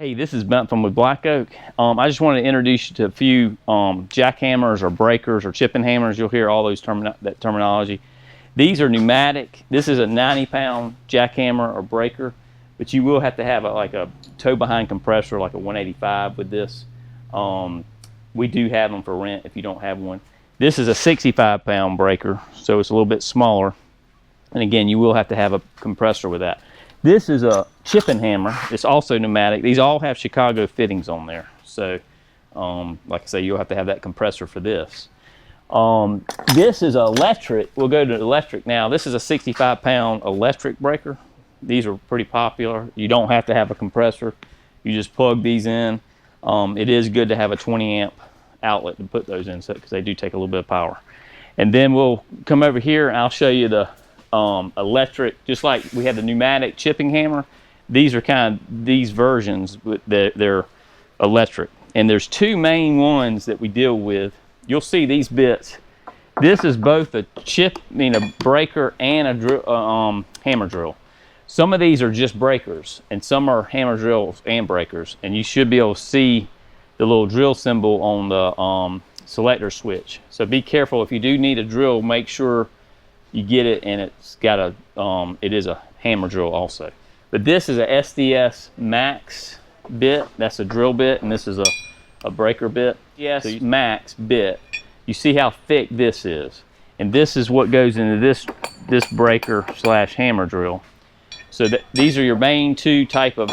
Hey, this is Bentham with Black Oak. I just want to introduce you to a few jackhammers or breakers or chipping hammers. You'll hear all those that terminology. These are pneumatic. This is a 90-pound jackhammer or breaker, but you will have to have like a toe-behind compressor, like a 185 with this. We do have them for rent if you don't have one. This is a 65-pound breaker, so it's a little bit smaller. And again, you will have to have a compressor with that. This is a chipping hammer. It's also pneumatic. These all have Chicago fittings on there. So, like I say, you'll have to have that compressor for this. This is electric. We'll go to electric now. This is a 65-pound electric breaker. These are pretty popular. You don't have to have a compressor. You just plug these in. It is good to have a 20-amp outlet to put those in, because they do take a little bit of power. And then we'll come over here and I'll show you the electric, just like we have the pneumatic chipping hammer. These are kind of these versions, they're electric. And there's two main ones that we deal with. You'll see these bits. This is both a breaker and a drill, hammer drill. Some of these are just breakers, and some are hammer drills and breakers. And you should be able to see the little drill symbol on the selector switch. So be careful. If you do need a drill, make sure you get it, and it's got a it is a hammer drill also. But this is a SDS Max bit. That's a drill bit, and this is a breaker bit. Yes, so Max bit. You see how thick this is, and this is what goes into this breaker slash hammer drill. So these are your main two type of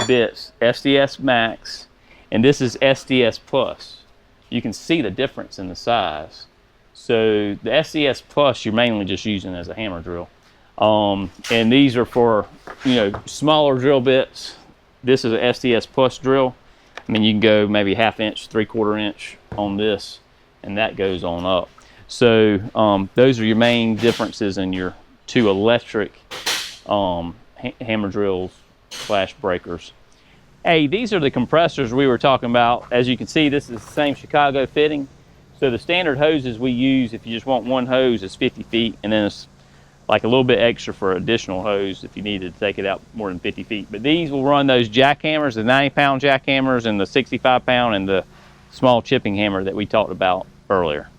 bits: SDS Max, and this is SDS Plus. You can see the difference in the size. So the SDS Plus you're mainly just using as a hammer drill. And these are for, smaller drill bits. This is a SDS Plus drill. I mean, you can go maybe 1/2 inch, 3/4 inch on this, and that goes on up. So those are your main differences in your two electric hammer drills slash breakers. Hey, these are the compressors we were talking about. As you can see, this is the same Chicago fitting. So the standard hoses we use, if you just want one hose, is 50 feet, and then it's like a little bit extra for additional hose if you needed to take it out more than 50 feet. But these will run those jackhammers, the 90-pound jackhammers and the 65-pound and the small chipping hammer that we talked about earlier.